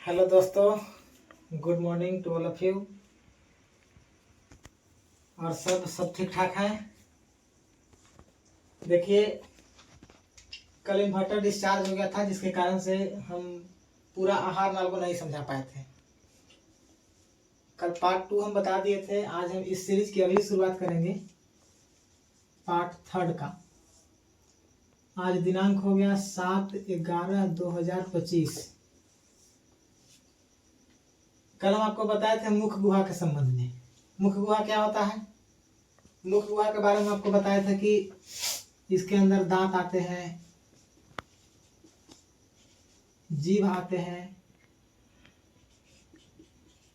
Hello दोस्तों, good morning to all of you. और सब ठीक ठाक है। देखिए, कल इन्वर्टर डिस्चार्ज हो गया था, जिसके कारण से हम पूरा आहार नाल को नहीं समझा पाए थे। कल पार्ट 2 हम बता दिए थे। आज हम इस सीरीज की अगली शुरुआत करेंगे, पार्ट 3 का। आज दिनांक हो गया 7/11/2025। कल हम आपको बताए थे मुख गुहा के संबंध में। मुख गुहा क्या होता है? मुख गुहा के बारे में आपको बताया था कि इसके अंदर दांत आते हैं, जीभ आते हैं,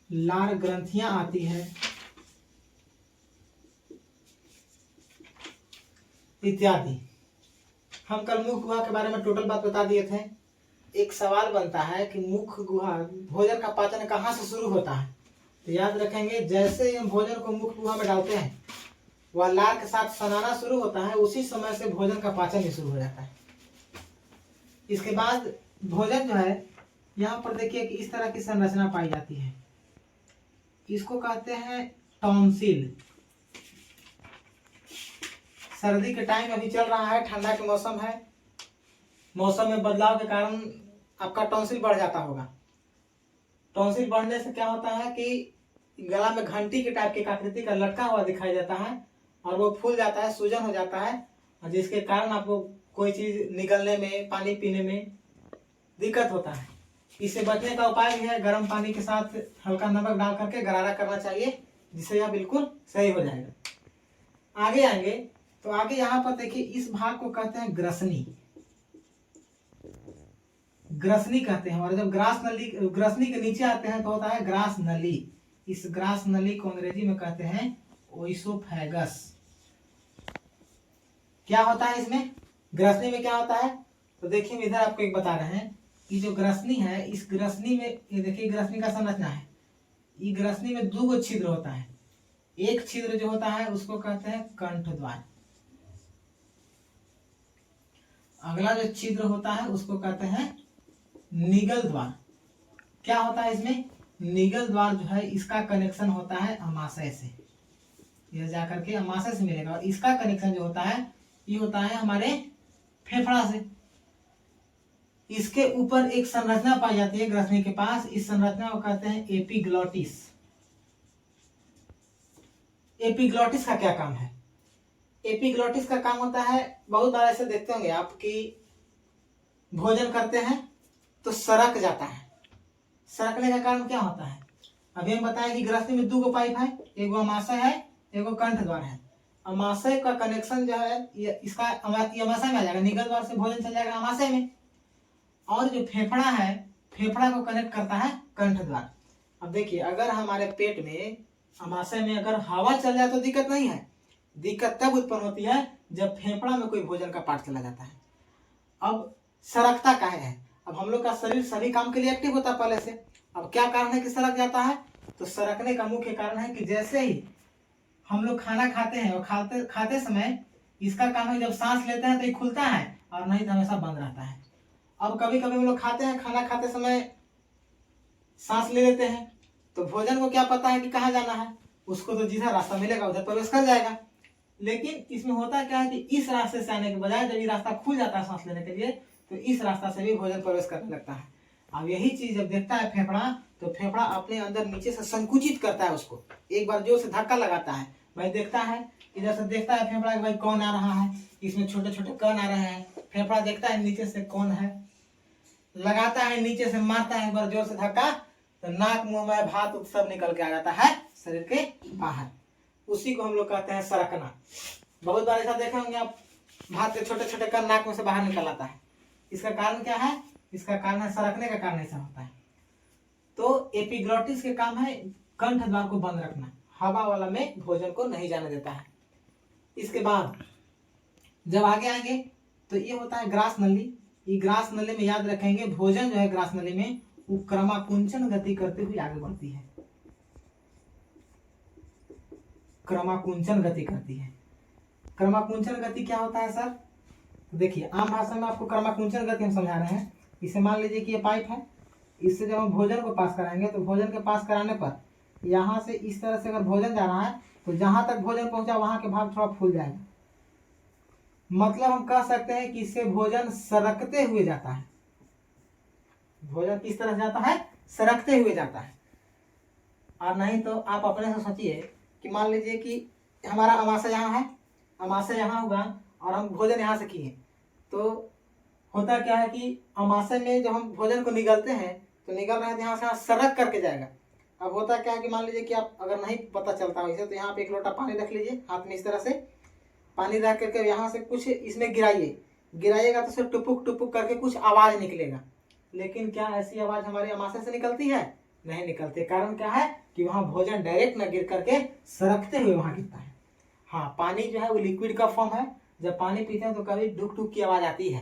लार ग्रंथियां आती है इत्यादि। हम कल मुख गुहा के बारे में टोटल बात बता दिए थे। एक सवाल बनता है कि मुख गुहा, भोजन का पाचन कहाँ से शुरू होता है? तो याद रखेंगे, जैसे ही हम भोजन को मुख गुहा में डालते हैं, वह लार के साथ सनाना शुरू होता है, उसी समय से भोजन का पाचन भी शुरू हो जाता है। इसके बाद भोजन जो है, यहाँ पर देखिए कि इस तरह की संरचना पाई जाती है। इसको कहते हैं टॉन्सिल। सर्दी के टाइम अभी चल रहा है, ठंडा के मौसम है, मौसम में बदलाव के कारण आपका टॉन्सिल बढ़ जाता होगा। टॉन्सिल बढ़ने से क्या होता है कि गला में घंटी के टाइप की आकृति का लटका हुआ दिखाई देता है और वो फूल जाता है, सूजन हो जाता है, और जिसके कारण आपको कोई चीज निगलने में, पानी पीने में दिक्कत होता है। इससे बचने का उपाय भी है, गर्म पानी के साथ हल्का नमक डाल करके गरारा करना चाहिए, जिससे यह बिल्कुल सही हो जाएगा। आगे आएंगे तो आगे यहाँ पर देखिए, इस भाग को कहते हैं ग्रसनी। ग्रसनी कहते हैं। और जब ग्रसनी के नीचे आते हैं तो होता है ग्रास नली। इस ग्रास नली को अंग्रेजी में कहते हैं ओइसोफेगस। क्या होता है इसमें? ग्रसनी में क्या होता है? तो देखिए, इधर आपको एक बता रहे हैं कि जो ग्रसनी है, इस ग्रसनी में ये देखिए, ग्रसनी का संरचना है। ये ग्रसनी में 2 छिद्र होता है। एक छिद्र जो होता है उसको कहते हैं कंठ द्वार। अगला जो छिद्र होता है उसको कहते हैं निगल द्वार। क्या होता है इसमें? निगल द्वार जो है, इसका कनेक्शन होता है अमाशय से। यह जाकर के अमाशय से मिलेगा, और इसका कनेक्शन जो होता है, ये होता है हमारे फेफड़ा से। इसके ऊपर एक संरचना पाई जाती है ग्रसनी के पास। इस संरचना को कहते हैं एपिग्लॉटिस। एपिग्लॉटिस का क्या काम है? एपिग्लॉटिस का काम होता है, बहुत बार ऐसे देखते होंगे आप कि भोजन करते हैं तो सरक जाता है। सरकने का कारण क्या होता है? अभी हम बताएं कि ग्रसनी में 2 पाइप है, एगो अमाशय है, एगो कंठ द्वार है। अमाशय का कनेक्शन जो है, इसका अमाशय में आ जाएगा, निगल द्वार से भोजन चल जाएगा अमाशय में। और जो फेफड़ा है, फेफड़ा को कनेक्ट करता है कंठ द्वार। अब देखिए, अगर हमारे पेट में, अमाशय में अगर हवा चल जाए तो दिक्कत नहीं है। दिक्कत तब उत्पन्न होती है जब फेफड़ा में कोई भोजन का पार्ट चला जाता है। अब सरकता काहे है? अब हम लोग का शरीर सभी काम के लिए एक्टिव होता है पहले से। अब क्या कारण है कि सरक जाता है? तो सरकने का मुख्य कारण है कि जैसे ही हम लोग खाना खाते हैं, और खाते समय इसका काम है, जब सांस लेते हैं तो ये खुलता है, और नहीं तो हमेशा बंद रहता है। अब कभी कभी हम लोग खाते हैं, खाना खाते समय सांस ले लेते हैं, तो भोजन को क्या पता है कि कहाँ जाना है? उसको तो जिधर रास्ता मिलेगा उधर प्रवेश कर जाएगा। लेकिन इसमें होता क्या है कि इस रास्ते से आने के बजाय जब ये रास्ता खुल जाता है सांस लेने के लिए, तो इस रास्ता से भी भोजन प्रवेश करने लगता है। अब यही चीज जब देखता है फेफड़ा, तो फेफड़ा अपने अंदर नीचे से संकुचित करता है उसको, एक बार जोर से धक्का लगाता है। भाई देखता है, इधर से देखता है फेफड़ा कि भाई कौन आ रहा है, इसमें छोटे छोटे कण आ रहे हैं। फेफड़ा देखता है नीचे से कौन है, लगाता है नीचे से, मारता है एक बार जोर से धक्का, तो नाक मुंह में भात सब निकल के आ जाता है शरीर के बाहर। उसी को हम लोग कहते हैं सरकना। बहुत बार ऐसा देखे होंगे आप, भात के छोटे छोटे कण नाक में से बाहर निकल आता है। इसका कारण क्या है? इसका कारण है सरकने का कारण ऐसा होता है। तो एपिग्लॉटिस के काम है कंठ द्वार को बंद रखना, हवा वाला में भोजन को नहीं जाने देता है। इसके बाद जब आगे आएंगे तो ये होता है ग्रास नली। ये ग्रास नली में याद रखेंगे, भोजन जो है ग्रास नली में वो क्रमाकुंचन गति करते हुए आगे बढ़ती है। क्रमाकुंचन गति करती है। क्रमाकुंचन गति क्या होता है सर? तो देखिए, आम भाषा में आपको क्रमाकुंचन गति हम समझा रहे हैं। इसे मान लीजिए कि ये पाइप है, इससे जब हम भोजन को पास कराएंगे तो भोजन के पास कराने पर यहाँ से इस तरह से अगर भोजन जा रहा है तो जहाँ तक भोजन पहुँचा वहाँ के भाग थोड़ा फूल जाएगा। मतलब हम कह सकते हैं कि इससे भोजन सरकते हुए जाता है। भोजन किस तरह जाता है? सरकते हुए जाता है। और नहीं तो आप अपने से सोचिए कि मान लीजिए कि हमारा अमाशय यहाँ है, अमाशय यहाँ हुआ और हम भोजन यहाँ से किए, तो होता क्या है कि अमाशय में जब हम भोजन को निगलते हैं तो निगल रहे हैं यहाँ से सरक करके जाएगा। अब होता क्या है कि मान लीजिए कि आप अगर नहीं पता चलता वैसे तो यहाँ पे एक लोटा पानी रख लीजिए हाथ में, इस तरह से पानी रख करके यहाँ से कुछ इसमें गिराइए, गिराइएगा तो सिर्फ टुपुक टुपुक करके कुछ आवाज़ निकलेगा। लेकिन क्या ऐसी आवाज़ हमारे अमाशय से निकलती है? नहीं निकलती। कारण क्या है कि वहाँ भोजन डायरेक्ट न गिर करके सरकते हुए वहाँ गिरता है। हाँ, पानी जो है वो लिक्विड का फॉर्म है। जब पानी पीते हैं तो कभी डुक डुक की आवाज़ आती है।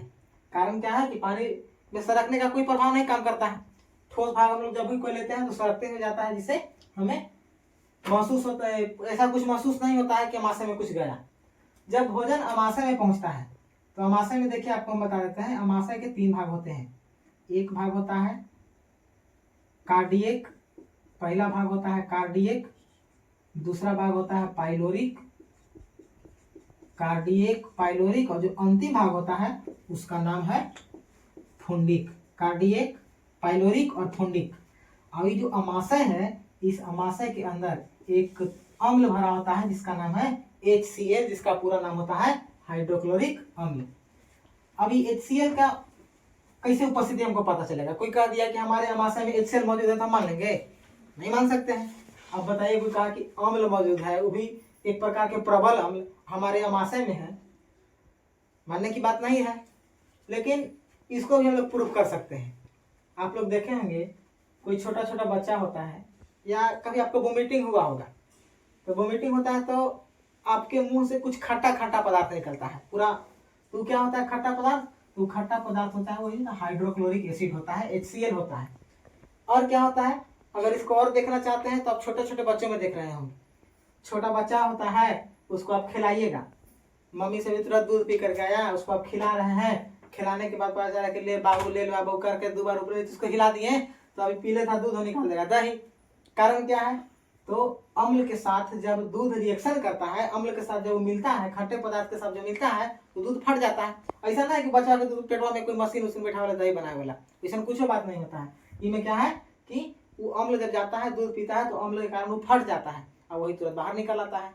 कारण क्या है कि पानी में सरकने का कोई प्रभाव नहीं काम करता है। ठोस भाग हम लोग जब भी कोई लेते हैं तो सरकते हुए जाता है, जिससे हमें महसूस होता है, ऐसा कुछ महसूस नहीं होता है कि अमाशय में कुछ गया। जब भोजन अमाशय में पहुंचता है तो अमाशय में देखिए आपको हम बता देते हैं, अमाशय के 3 भाग होते हैं। एक भाग होता है कार्डियक, पहला भाग होता है कार्डियक, दूसरा भाग होता है पाइलोरिक, कार्डियक, पाइलोरिक, और जो अंतिम भाग होता है उसका नाम है फुंडिक। कार्डियक, पाइलोरिक और फुंडिक। और ये जो अमाशय है, इस अमाशय के अंदर एक अम्ल भरा होता है जिसका नाम है HCl, जिसका पूरा नाम होता है हाइड्रोक्लोरिक अम्ल। अभी HCl का कैसे उपस्थिति हमको पता चलेगा? कोई कह दिया कि हमारे अमाशय में HCl मौजूद है तो हम मान लेंगे? नहीं मान सकते हैं। अब बताइए, कोई कहा कि अम्ल मौजूद है, वो भी एक प्रकार के प्रबल अम्ल हमारे अमाशय में है, मानने की बात नहीं है। लेकिन इसको भी हम लोग प्रूव कर सकते हैं। आप लोग देखे होंगे कोई छोटा छोटा बच्चा होता है, या कभी आपको वोमिटिंग हुआ होगा, तो वोमिटिंग होता है तो आपके मुंह से कुछ खट्टा खट्टा पदार्थ निकलता है पूरा। तो क्या होता है खट्टा पदार्थ? तो खट्टा पदार्थ होता है वही हाइड्रोक्लोरिक एसिड होता है, HCl होता है। और क्या होता है, अगर इसको और देखना चाहते हैं तो आप छोटे छोटे बच्चों में देख रहे होंगे, छोटा बच्चा होता है उसको आप खिलाइएगा, मम्मी से भी तुरंत दूध पी करके आया, उसको आप खिला रहे हैं, खिलाने के बाद पता चला कि ले बाबू ले लो बाबू करके 2 बार ऊपर उसको खिला दिए तो अभी पीले था दूध निकाल देगा दही। कारण क्या है? तो अम्ल के साथ जब दूध रिएक्शन करता है, अम्ल के साथ जब मिलता है, खट्टे पदार्थ के साथ जो मिलता है तो दूध फट जाता है। ऐसा ना है कि बच्चा के दूध पेटवा में कोई मशीन उसीन बैठा वाला दही बनाए वाला, ऐसा कुछ बात नहीं होता है। इसमें क्या है कि वो अम्ल जब जाता है, दूध पीता है तो अम्ल के कारण वो फट जाता है और वही तुरंत बाहर निकल आता है।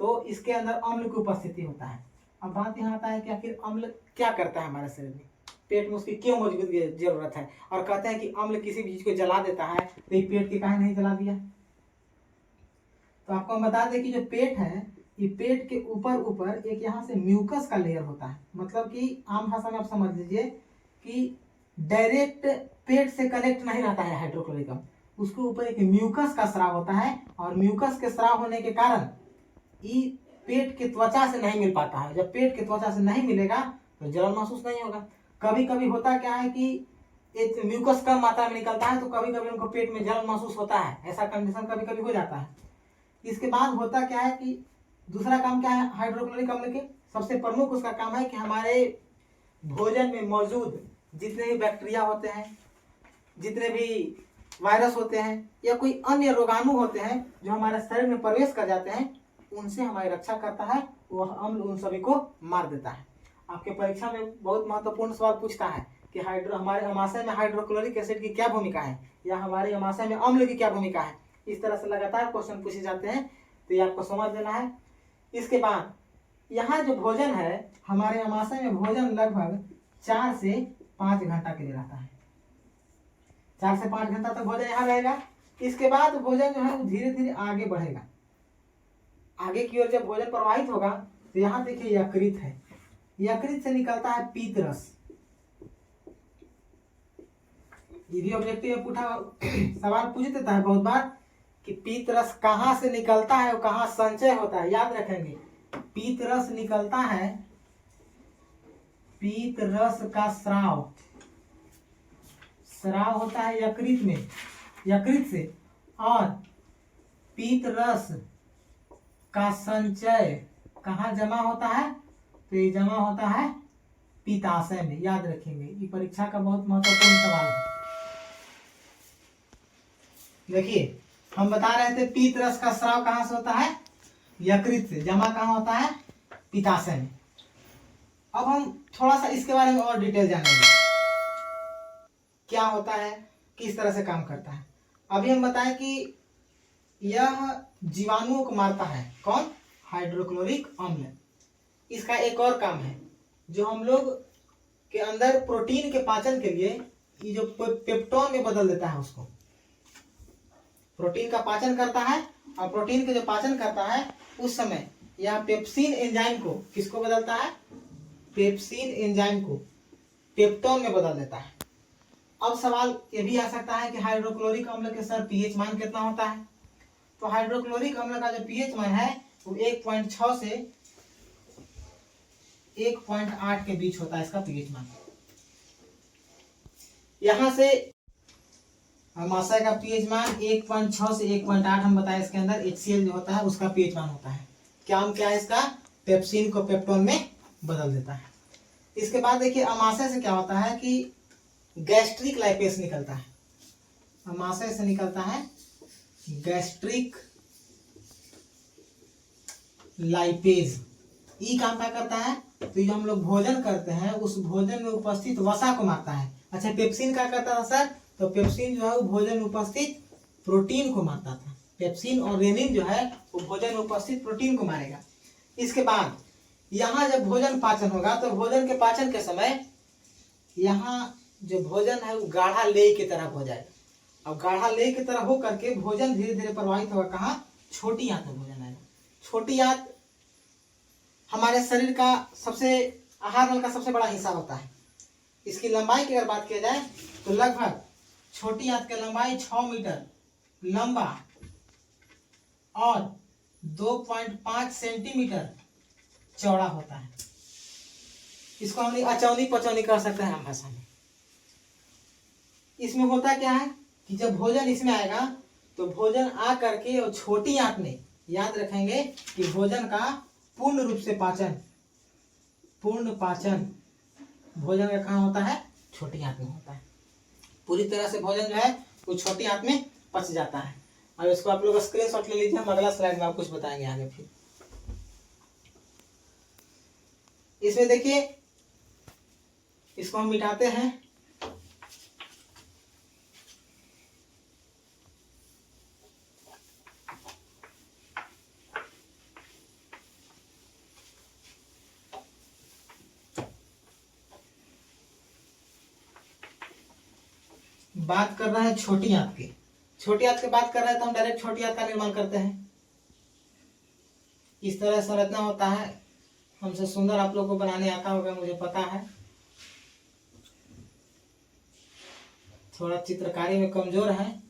तो इसके अंदर अम्ल की उपस्थिति होता है। अब बात यहाँ आता है कि आखिर अम्ल क्या करता है हमारे शरीर में, पेट में उसकी क्यों मौजूद की जरूरत है? और कहते हैं कि अम्ल किसी भी चीज को जला देता है, तो ये पेट के काहे नहीं जला दिया? तो आपको हम बता दें कि जो पेट है, ये पेट के ऊपर ऊपर एक यहाँ से म्यूकस का लेयर होता है। मतलब कि आम भाषा में आप समझ लीजिए कि डायरेक्ट पेट से कनेक्ट नहीं रहता है हाइड्रोक्लोरिक अम्ल, उसके ऊपर एक म्यूकस का स्राव होता है। और म्यूकस के स्राव होने के कारण ये पेट के त्वचा से नहीं मिल पाता है। जब पेट के त्वचा से नहीं मिलेगा तो जलन महसूस नहीं होगा। कभी कभी होता क्या है कि एक म्यूकस कम मात्रा में निकलता है तो कभी कभी उनको पेट में जलन महसूस होता है, ऐसा कंडीशन कभी कभी हो जाता है। इसके बाद होता क्या है कि दूसरा काम क्या है हाइड्रोक्लोरिक अम्ल के? सबसे प्रमुख उसका काम है कि हमारे भोजन में मौजूद जितने भी बैक्टीरिया होते हैं, जितने भी वायरस होते हैं, या कोई अन्य रोगाणु होते हैं जो हमारे शरीर में प्रवेश कर जाते हैं, उनसे हमारी रक्षा करता है। वह अम्ल उन सभी को मार देता है। आपके परीक्षा में बहुत महत्वपूर्ण सवाल पूछता है कि हमारे अमाशय में हाइड्रोक्लोरिक एसिड की क्या भूमिका है, या हमारे अमाशय में अम्ल की क्या भूमिका है। इस तरह से लगातार क्वेश्चन पूछे जाते हैं, तो ये आपको समझ लेना है। इसके बाद यहाँ जो भोजन है, हमारे अमाशय में भोजन लगभग 4 से 5 घंटा के लिए रहता है। 4 से 5 घंटा तक भोजन यहाँ रहेगा। इसके बाद भोजन जो है वो धीरे धीरे आगे बढ़ेगा। आगे की ओर जब भोजन प्रवाहित होगा तो यहाँ देखिए यकृत है, यकृत से निकलता है पीत रस। ये भी ऑब्जेक्टिव में पूछा सवाल पूछ देता है बहुत बार कि पीत रस कहाँ से निकलता है और कहाँ संचय होता है। याद रखेंगे, पीत रस निकलता है, पीत रस का स्राव, स्राव होता है यकृत में, यकृत से। और पीत रस का संचय कहाँ जमा होता है? तो ये जमा होता है पित्ताशय में। याद रखेंगे, ये परीक्षा का बहुत महत्वपूर्ण सवाल है। देखिए हम बता रहे थे पीत रस का स्राव कहाँ से होता है, यकृत से। जमा कहाँ होता है, पित्ताशय में। अब हम थोड़ा सा इसके बारे में और डिटेल जानेंगे, क्या होता है, किस तरह से काम करता है। अभी हम बताएं कि यह जीवाणुओं को मारता है। कौन, हाइड्रोक्लोरिक अम्ल। इसका एक और काम है, जो हम लोग के अंदर प्रोटीन के पाचन के लिए ये जो पेप्टोन में बदल देता है, उसको प्रोटीन का पाचन करता है। और प्रोटीन के जो पाचन करता है उस समय यह पेप्सिन एंजाइम को किसको बदलता है, पेप्सिन एंजाइम को पेप्टोन में बदल देता है। अब सवाल ये भी आ सकता है कि हाइड्रोक्लोरिक अम्ल के सर पीएच मान कितना होता है। तो हाइड्रोक्लोरिक अम्ल का जो पीएच मान है वो 1.6 से 1.8 के बीच होता है इसका पीएच मान। यहां से अमाशय का पीएच मान 1.6 से 1.8 हम बताए। इसके अंदर HCl जो होता है उसका पीएच मान होता है। क्या है इसका, पेप्सिन को पेप्टोन में बदल देता है। इसके बाद देखिए अमाशय से क्या होता है कि गैस्ट्रिक लाइपेज निकलता है। अमाशय से निकलता है गैस्ट्रिक लाइपेज। ई काम क्या करता है, तो जो हम लोग भोजन करते हैं उस भोजन में उपस्थित वसा को मारता है। अच्छा पेप्सिन क्या करता था सर, तो पेप्सिन जो है वो भोजन में उपस्थित प्रोटीन को मारता था। पेप्सिन और रेनिन जो है वो भोजन में उपस्थित प्रोटीन को मारेगा। इसके बाद यहाँ जब भोजन पाचन होगा तो भोजन के पाचन के समय यहाँ जो भोजन है वो गाढ़ा लेय की तरह हो जाएगा। अब गाढ़ा लेय की तरह हो करके भोजन धीरे धीरे प्रवाहित होगा कहाँ, छोटी आंत में भोजन आएगा। छोटी आंत हमारे शरीर का सबसे आहार नल का सबसे बड़ा हिस्सा होता है। इसकी लंबाई की अगर बात किया जाए तो लगभग छोटी आंत की लंबाई 6 मीटर लंबा और 2.5 सेंटीमीटर चौड़ा होता है। इसको हम अचौनी पचौनी कर सकते हैं आम भाषा में। इसमें होता क्या है कि जब भोजन इसमें आएगा तो भोजन आ करके और छोटी आंत में, याद रखेंगे कि भोजन का पूर्ण रूप से पाचन, पूर्ण पाचन भोजन का कहाँ होता है, छोटी आंत में होता है। पूरी तरह से भोजन जो है वो छोटी आंत में पच जाता है। और इसको आप लोग स्क्रीनशॉट ले लीजिए, हम अगला स्लाइड में आप कुछ बताएंगे आगे। फिर इसमें देखिए इसको हम मिटाते हैं। बात कर रहे हैं छोटी आंत की। छोटी आंत की बात कर रहे हैं तो हम डायरेक्ट छोटी आंत का निर्माण करते हैं। इस तरह संरचना होता है। हमसे सुंदर आप लोगों को बनाने आता होगा, मुझे पता है। थोड़ा चित्रकारी में कमजोर है।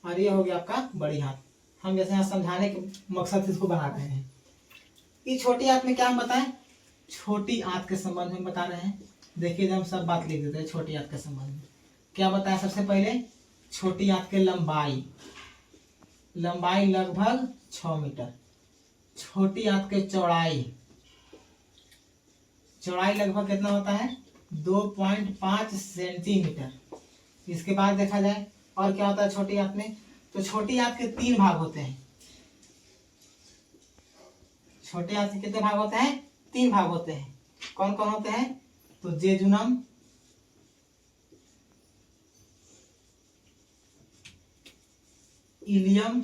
और ये हो गया आपका बड़ी आंत। हम जैसे यहाँ समझाने के मकसद से इसको बना रहे हैं। ये छोटी आंत में क्या हम बताएं, छोटी आंत के संबंध में बता रहे हैं। देखिए जब हम सब बात लिख देते हैं छोटी आंत के संबंध में क्या बताया। सबसे पहले छोटी आंत के लंबाई लगभग 6 मीटर। छोटी आंत के चौड़ाई लगभग कितना होता है, 2.5 सेंटीमीटर। इसके बाद देखा जाए और क्या होता है छोटी आंत में, तो छोटी आंत के 3 भाग होते हैं। छोटी आंत के कितने भाग होते हैं, 3 भाग होते हैं। कौन कौन होते हैं, तो जेजुनम, इलियम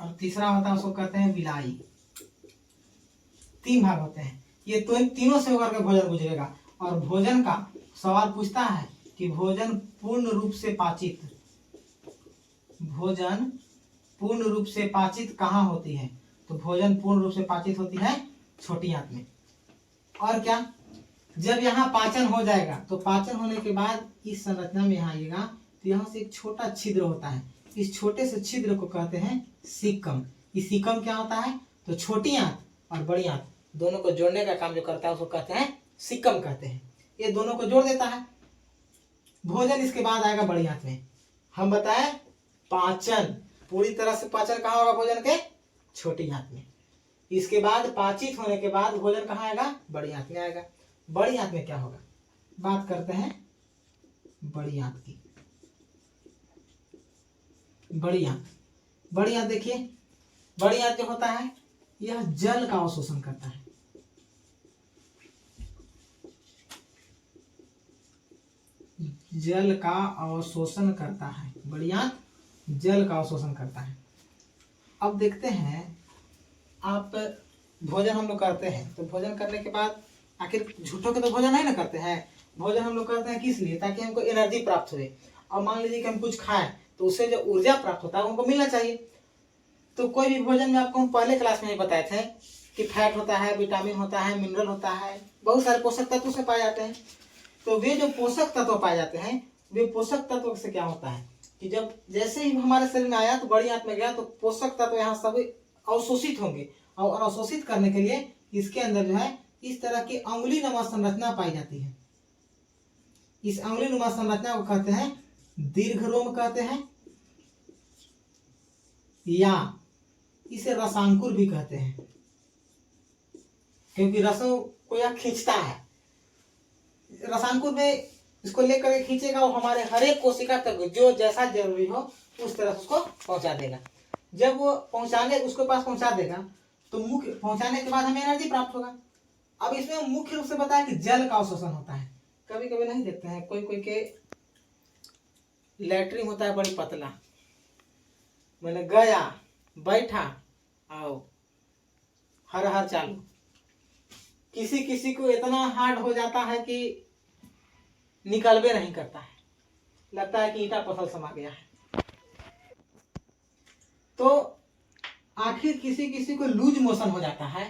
और तीसरा होता है उसको कहते हैं विलाई। 3 भाग होते हैं। ये तो तीनों से होकर के भोजन गुजरेगा। और भोजन का सवाल पूछता है कि भोजन पूर्ण रूप से पाचित, भोजन पूर्ण रूप से पाचित कहाँ होती है, तो भोजन पूर्ण रूप से पाचित होती है छोटी आंत में। और क्या, जब यहाँ पाचन हो जाएगा तो पाचन होने के बाद इस संरचना में यहाँ आइएगा तो यहाँ से एक छोटा छिद्र होता है। इस छोटे से छिद्र को कहते हैं सीकम। ये सीकम क्या होता है, तो छोटी आंत और बड़ी आंत दोनों को जोड़ने का काम जो करता है उसको कहते हैं सीकम कहते हैं। ये दोनों को जोड़ देता है। भोजन इसके बाद आएगा बड़ी आंत में। हम बताएं पाचन, पूरी तरह से पाचन कहाँ होगा भोजन के, छोटी आंत में। इसके बाद पाचित होने के बाद भोजन कहाँ आएगा, बड़ी आंत में आएगा। बड़ी आंत में क्या होगा, बात करते हैं बड़ी आंत की। बड़ी आंत, बड़ी आंत देखिए, बड़ी आंत जो होता है यह जल का अवशोषण करता है। जल का अवशोषण करता है, बड़ी आंत जल का अवशोषण करता है। अब देखते हैं, आप भोजन हम लोग करते हैं तो भोजन करने के बाद आखिर झूठों के तो भोजन नहीं ना करते हैं, भोजन हम लोग करते हैं किस लिए, ताकि हमको एनर्जी प्राप्त हो। और मान लीजिए कि हम कुछ खाएं तो उससे जो ऊर्जा प्राप्त होता है हमको मिलना चाहिए। तो कोई भी भोजन में आपको हम पहले क्लास में ही बताए थे कि फैट होता है, विटामिन होता है, मिनरल होता है, बहुत सारे पोषक तत्व से पाए जाते हैं। तो वे जो पोषक तत्व पाए जाते हैं, वे पोषक तत्व से क्या होता है कि जब जैसे ही हमारे शरीर में आया तो बड़ी आंत में गया तो पोषक तत्व यहाँ सभी अवशोषित होंगे। और अवशोषित करने के लिए इसके अंदर जो है इस तरह की अंगुली नुमा संरचना पाई जाती है। इस अंगुली नुमा संरचना को कहते हैं दीर्घ रोम कहते हैं, या इसे रसांकुर भी कहते हैं, क्योंकि रसों को यह खींचता है। रसांकुर में इसको लेकर के खींचेगा और हमारे हर एक कोशिका तक जो जैसा जरूरी हो उस तरह से उसको पहुंचा देगा। जब वो पहुंचाने उसके पास पहुंचा देगा तो मुख्य पहुंचाने के बाद हमें एनर्जी प्राप्त होगा। अब इसमें मुख्य रूप से बताया कि जल का अवशोषण होता है। कभी कभी नहीं देखते हैं, कोई कोई के लैट्रिन होता है बड़ी पतला, मैंने गया बैठा आओ हर हर चालू। किसी किसी को इतना हार्ड हो जाता है कि निकलवे नहीं करता है, लगता है कि ईटा पत्थर समा गया है। तो आखिर किसी किसी को लूज मोशन हो जाता है।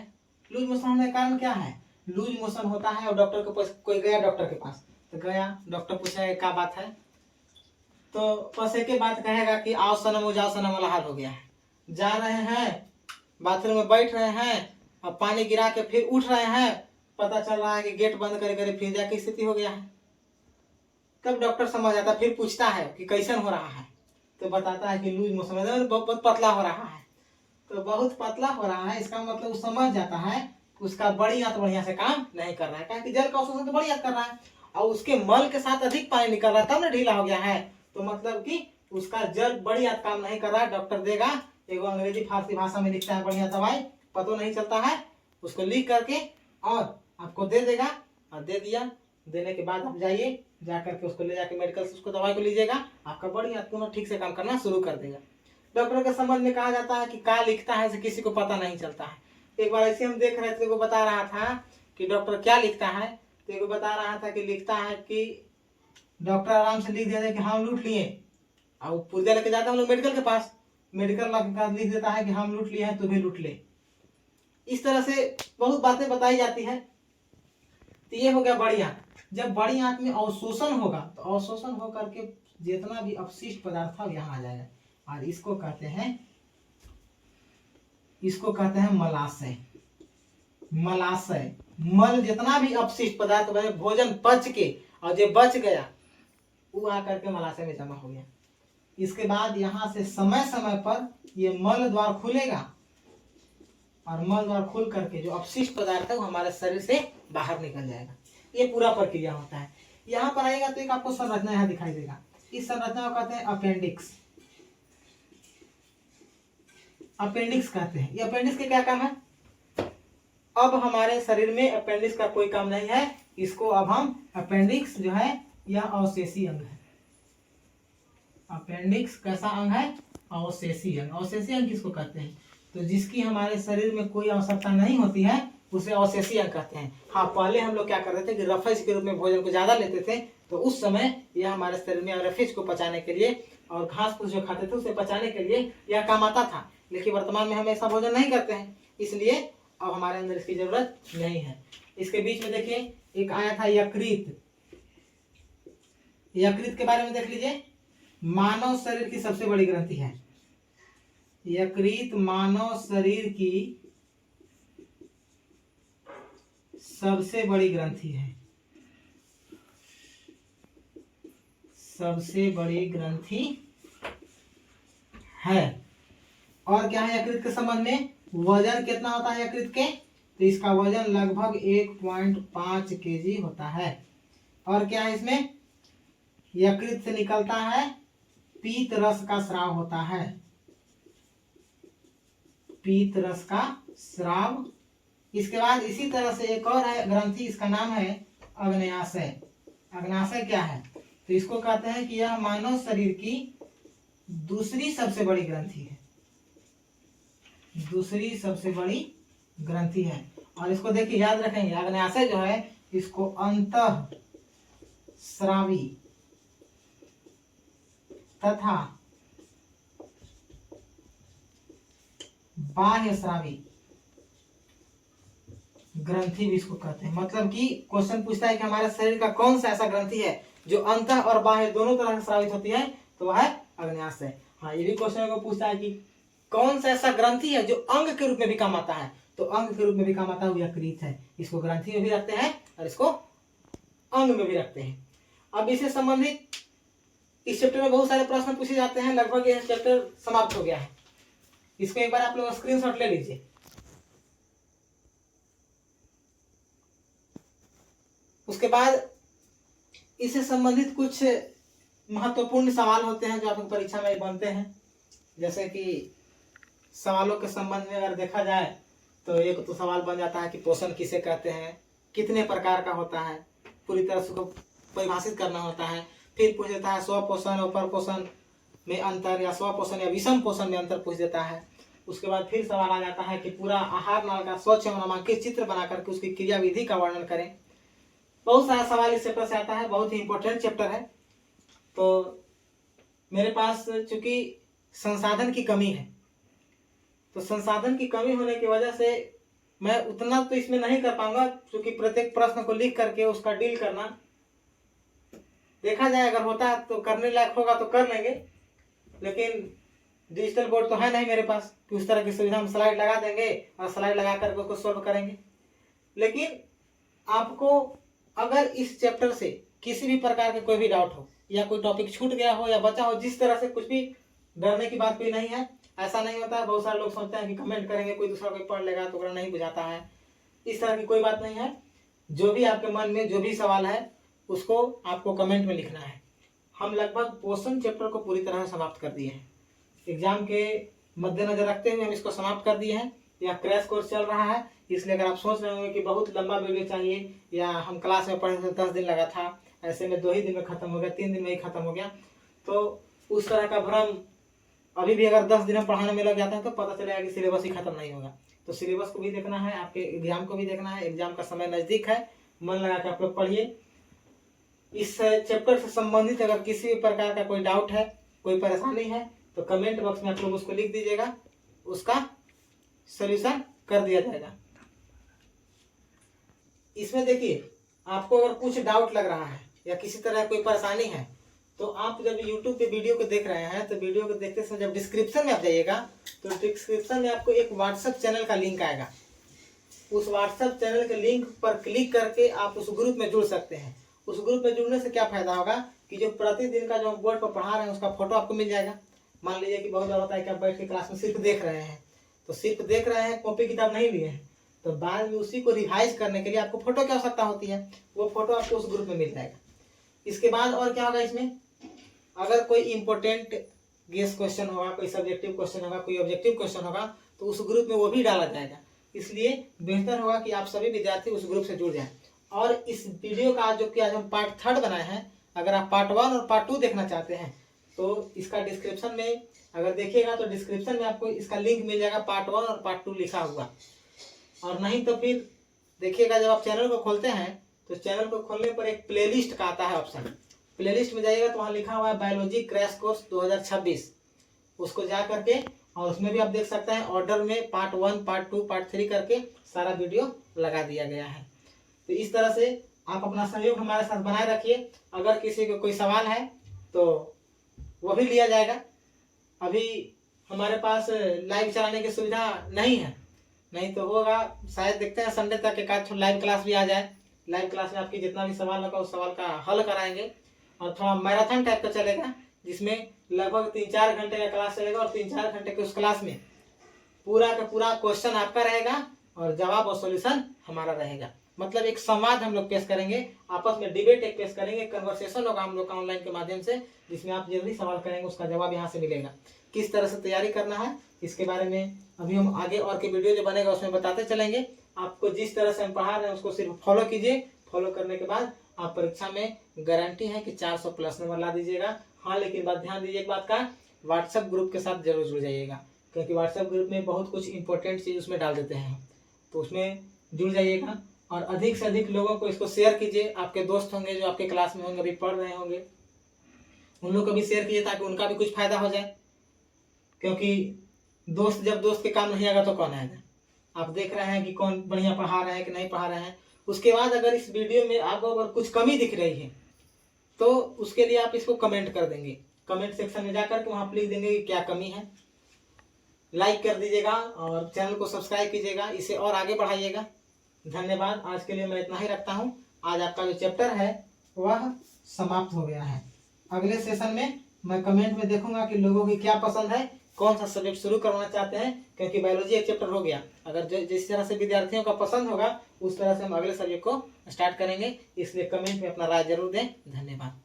लूज मोशन होने का कारण क्या है, लूज मोशन होता है और डॉक्टर के पास कोई गया, डॉक्टर के पास तो गया, डॉक्टर पूछा क्या बात है, तो बस एक ही बात कहेगा कि आओ सनम हो जाओ सनम वाला हाल हो गया है। जा रहे हैं बाथरूम में बैठ रहे हैं और पानी गिरा के फिर उठ रहे हैं, पता चल रहा है कि गेट बंद करे करे फिर जाके स्थिति हो गया है। तब डॉक्टर समझ आता, फिर पूछता है कि कैसन हो रहा है, तो बताता है कि लूज मोशन बहुत पतला हो रहा है। तो बहुत पतला हो रहा है इसका मतलब समझ जाता है उसका बड़ी आंत बढ़िया से काम नहीं कर रहा है, क्योंकि जल का अवशोषण तो बड़ी आंत कर रहा है और उसके मल के साथ अधिक पानी निकल रहा है, तब ना ढीला हो गया है। तो मतलब कि उसका जल बड़ी आंत काम नहीं कर रहा है। डॉक्टर देगा एगो अंग्रेजी फारसी भाषा में लिखता है बढ़िया दवाई, पता नहीं चलता है, उसको लिख करके और आपको दे देगा। और दे दिया, देने के बाद आप जाइए, जा करके उसको ले जाके मेडिकल से उसको दवाई को लीजिएगा, आपका बड़ी आंत पुनः ठीक से काम करना शुरू कर देगा। डॉक्टर के समझ में कहा जाता है कि क्या लिखता है किसी को पता नहीं चलता है। एक बार ऐसे हम देख रहे थे, वो बता रहा था कि डॉक्टर क्या लिखता है, तो वो बता रहा था कि लिखता है कि डॉक्टर आराम से लिख देता है कि हम लूट लिए, और पुर्जा लेके जाते हैं हम लोग मेडिकल के पास, मेडिकल के पास लिख देता है कि हम लूट लिए हैं तुम्हें लूट ले। इस तरह से बहुत बातें बताई जाती है। तो ये हो गया बड़ी आंत। जब बड़ी आंत में अवशोषण होगा तो अवशोषण होकर के जितना भी अपशिष्ट पदार्थ था यहाँ आ जाएगा, और इसको कहते हैं मलाशय। मलाशय, मल जितना भी अपशिष्ट पदार्थ भोजन पच के और जो बच गया वो आकर के मलाशय में जमा हो गया। इसके बाद यहाँ से समय समय पर ये मल द्वार खुलेगा और मल द्वार खुल करके जो अपशिष्ट पदार्थ है वो हमारे शरीर से बाहर निकल जाएगा। ये पूरा प्रक्रिया होता है। यहाँ पर आएगा तो एक आपको संरचना यहाँ दिखाई देगा, इस संरचना को कहते हैं अपेंडिक्स। अपेंडिक्स कहते हैं। ये अपेंडिक्स के क्या काम है, अब हमारे शरीर में अपेंडिक्स का कोई काम नहीं है, इसको अब हम अपेंडिक्स जो है यह अवशेषी अंग है। अपेंडिक्स कैसा अंग है, अवशेषी अंग। अवशेषी अंग किसको कहते हैं, तो जिसकी हमारे शरीर में कोई आवश्यकता नहीं होती है उसे अवशेषी अंग कहते हैं। हाँ, पहले हम लोग क्या करते थे कि रफेज के रूप में भोजन को ज्यादा लेते थे, तो उस समय यह हमारे शरीर में रफेज को पचाने के लिए और घास फूस जो खाते थे उसे पचाने के लिए यह काम आता था। लेकिन वर्तमान में हम ऐसा भोजन नहीं करते हैं, इसलिए अब हमारे अंदर इसकी जरूरत नहीं है। इसके बीच में देखिए एक आया था यकृत। यकृत के बारे में देख लीजिए, मानव शरीर की सबसे बड़ी ग्रंथि है। यकृत मानव शरीर की सबसे बड़ी ग्रंथि है, सबसे बड़ी ग्रंथि है। और क्या है यकृत के संबंध में, वजन कितना होता है यकृत के, तो इसका वजन लगभग 1.5 kg होता है। और क्या है इसमें, यकृत से निकलता है, पीत रस का स्राव होता है, पीत रस का स्राव। इसके बाद इसी तरह से एक और है ग्रंथि, इसका नाम है अग्न्याशय। अग्न्याशय क्या है? तो इसको कहते हैं कि यह मानव शरीर की दूसरी सबसे बड़ी ग्रंथि है, दूसरी सबसे बड़ी ग्रंथि है। और इसको देखिए याद रखेंगे, अग्न्याशय जो है इसको अंतः स्रावी तथा बाह्य स्रावी ग्रंथि भी इसको कहते हैं। मतलब कि क्वेश्चन पूछता है कि हमारे शरीर का कौन सा ऐसा ग्रंथि है जो अंतः और बाह्य दोनों तरह से स्रावित होती है, तो वह है अग्न्याशय। हाँ, ये भी क्वेश्चन को पूछता है कि कौन सा ऐसा ग्रंथि है जो अंग के रूप में भी काम आता है, तो अंग के रूप में भी काम आता है वो यकृत है। इसको ग्रंथि में भी रखते हैं और इसको अंग में भी रखते हैं। अब इससे संबंधित इस चैप्टर में बहुत सारे प्रश्न पूछे जाते हैं। लगभग यह चैप्टर समाप्त हो गया है। इसको एक बार आप लोग स्क्रीनशॉट ले लीजिए। उसके बाद इससे संबंधित कुछ महत्वपूर्ण सवाल होते हैं जो आपकी परीक्षा में बनते हैं। जैसे कि सवालों के संबंध में अगर देखा जाए तो एक तो सवाल बन जाता है कि पोषण किसे कहते हैं, कितने प्रकार का होता है, पूरी तरह से उसको परिभाषित करना होता है। फिर पूछ देता है स्वपोषण और परपोषण में अंतर, या स्वपोषण या विषम पोषण में अंतर पूछ देता है। उसके बाद फिर सवाल आ जाता है कि पूरा आहार नाल का स्वच्छ एवं नामांकित चित्र बना करके उसकी क्रियाविधि का वर्णन करें। बहुत सारा सवाल इस चैप्टर से आता है, बहुत ही इंपॉर्टेंट चैप्टर है। तो मेरे पास चूंकि संसाधन की कमी है, तो संसाधन की कमी होने की वजह से मैं उतना तो इसमें नहीं कर पाऊंगा, क्योंकि प्रत्येक प्रश्न को लिख करके उसका डील करना, देखा जाए अगर होता है तो करने लायक होगा तो कर लेंगे। लेकिन डिजिटल बोर्ड तो है नहीं मेरे पास कि उस तरह की सुविधा हम स्लाइड लगा देंगे और स्लाइड लगा करके उसको सोल्व करेंगे। लेकिन आपको अगर इस चैप्टर से किसी भी प्रकार के कोई भी डाउट हो, या कोई टॉपिक छूट गया हो या बचा हो, जिस तरह से कुछ भी डरने की बात कोई नहीं है। ऐसा नहीं होता है, बहुत सारे लोग सोचते हैं कि कमेंट करेंगे कोई दूसरा कोई पढ़ लेगा तो वो नहीं बुझाता है। इस तरह की कोई बात नहीं है। जो भी आपके मन में जो भी सवाल है उसको आपको कमेंट में लिखना है। हम लगभग पोषण चैप्टर को पूरी तरह से समाप्त कर दिए हैं। एग्जाम के मद्देनजर रखते हुए हम इसको समाप्त कर दिए हैं। यह क्रैश कोर्स चल रहा है, इसलिए अगर आप सोच रहे होंगे कि बहुत लंबा वीडियो चाहिए या हम क्लास में पढ़े थे 10 दिन लगा था, ऐसे में 2 ही दिन में खत्म हो गया, 3 दिन में ही खत्म हो गया, तो उस तरह का भ्रम अभी भी अगर 10 दिन में पढ़ाने में लग जाता है तो पता चलेगा कि सिलेबस ही खत्म नहीं होगा। तो सिलेबस को भी देखना है, आपके एग्जाम को भी देखना है। एग्जाम का समय नजदीक है, मन लगा के आप लोग पढ़िए। इस चैप्टर से संबंधित अगर किसी भी प्रकार का कोई डाउट है, कोई परेशानी है, तो कमेंट बॉक्स में आप लोग उसको लिख दीजिएगा, उसका सॉल्यूशन कर दिया जाएगा। इसमें देखिए, आपको अगर कुछ डाउट लग रहा है या किसी तरह कोई परेशानी है, तो आप जब YouTube पे वीडियो को देख रहे हैं तो वीडियो को देखते समय जब डिस्क्रिप्शन में आप जाइएगा तो डिस्क्रिप्शन में आपको एक व्हाट्सएप चैनल का लिंक आएगा। उस व्हाट्सएप चैनल के लिंक पर क्लिक करके आप उस ग्रुप में जुड़ सकते हैं। उस ग्रुप में जुड़ने से क्या फायदा होगा कि जो प्रतिदिन का जो हम बोर्ड पर पढ़ा रहे हैं उसका फोटो आपको मिल जाएगा। मान लीजिए कि बहुत बार होता है कि आप बैठ के क्लास में सिर्फ देख रहे हैं, तो सिर्फ देख रहे हैं, कॉपी किताब नहीं लिए हैं, तो बाद में उसी को रिवाइज करने के लिए आपको फोटो की आवश्यकता होती है। वो फोटो आपको उस ग्रुप में मिल जाएगा। इसके बाद और क्या होगा, इसमें अगर कोई इंपॉर्टेंट गेस क्वेश्चन होगा, कोई सब्जेक्टिव क्वेश्चन होगा, कोई ऑब्जेक्टिव क्वेश्चन होगा, तो उस ग्रुप में वो भी डाला जाएगा। इसलिए बेहतर होगा कि आप सभी विद्यार्थी उस ग्रुप से जुड़ जाएं। और इस वीडियो का जो कि आज हम पार्ट 3 बनाए हैं, अगर आप पार्ट 1 और पार्ट 2 देखना चाहते हैं तो इसका डिस्क्रिप्शन में अगर देखिएगा तो डिस्क्रिप्शन में आपको इसका लिंक मिल जाएगा, पार्ट 1 और पार्ट 2 लिखा हुआ। और नहीं तो फिर देखिएगा, जब आप चैनल को खोलते हैं तो चैनल को खोलने पर एक प्लेलिस्ट का आता है ऑप्शन। प्लेलिस्ट में जाइएगा तो वहाँ लिखा हुआ है बायोलॉजी क्रैश कोर्स 2026। उसको जा करके और उसमें भी आप देख सकते हैं ऑर्डर में पार्ट 1, पार्ट 2, पार्ट 3 करके सारा वीडियो लगा दिया गया है। तो इस तरह से आप अपना सहयोग हमारे साथ बनाए रखिए। अगर किसी को कोई सवाल है तो वो भी लिया जाएगा। अभी हमारे पास लाइव चलाने की सुविधा नहीं है, नहीं तो होगा, शायद देखते हैं संडे तक एक आध लाइव क्लास भी आ जाए। लाइव क्लास में आपकी जितना भी सवाल होगा उस सवाल का हल कराएंगे। और थोड़ा मैराथन टाइप का चलेगा, जिसमें लगभग 3-4 घंटे का क्लास चलेगा और 3-4 घंटे के उस क्लास में पूरा का पूरा क्वेश्चन आपका रहेगा और जवाब और सॉल्यूशन हमारा रहेगा। मतलब एक संवाद हम लोग पेश करेंगे, आपस में डिबेट एक पेश करेंगे, कन्वर्सेशन होगा हम लोग का ऑनलाइन के माध्यम से, जिसमें आप जल्दी सवाल करेंगे उसका जवाब यहाँ से मिलेगा। किस तरह से तैयारी करना है इसके बारे में अभी हम आगे और के वीडियो जो बनेगा उसमें बताते चलेंगे। आपको जिस तरह से हम पढ़ा रहे हैं उसको सिर्फ फॉलो कीजिए। फॉलो करने के बाद आप परीक्षा में गारंटी है कि 400 प्लस नंबर ला दीजिएगा। हाँ, लेकिन बात ध्यान दीजिए एक बात का, व्हाट्सएप ग्रुप के साथ जरूर जुड़ जाइएगा, क्योंकि व्हाट्सएप ग्रुप में बहुत कुछ इंपॉर्टेंट चीज़ उसमें डाल देते हैं, तो उसमें जुड़ जाइएगा। और अधिक से अधिक लोगों को इसको शेयर कीजिए। आपके दोस्त होंगे जो आपके क्लास में होंगे, अभी पढ़ रहे होंगे, उन लोग को भी शेयर कीजिए ताकि उनका भी कुछ फायदा हो जाए, क्योंकि दोस्त जब दोस्त के काम नहीं आएगा तो कौन आएगा। आप देख रहे हैं कि कौन बढ़िया पढ़ा रहे हैं कि नहीं पढ़ा रहे हैं। उसके बाद अगर इस वीडियो में आपको अगर कुछ कमी दिख रही है तो उसके लिए आप इसको कमेंट कर देंगे, कमेंट सेक्शन में जाकर के वहाँ आप लिख देंगे कि क्या कमी है। लाइक कर दीजिएगा और चैनल को सब्सक्राइब कीजिएगा, इसे और आगे बढ़ाइएगा। धन्यवाद। आज के लिए मैं इतना ही रखता हूँ। आज आपका जो चैप्टर है वह समाप्त हो गया है। अगले सेशन में मैं कमेंट में देखूंगा कि लोगों की क्या पसंद है, कौन सा सब्जेक्ट शुरू करवाना चाहते हैं, क्योंकि बायोलॉजी एक चैप्टर हो गया। अगर जिस तरह से विद्यार्थियों का पसंद होगा उस तरह से हम अगले सब्जेक्ट को स्टार्ट करेंगे। इसलिए कमेंट में अपना राय जरूर दें। धन्यवाद।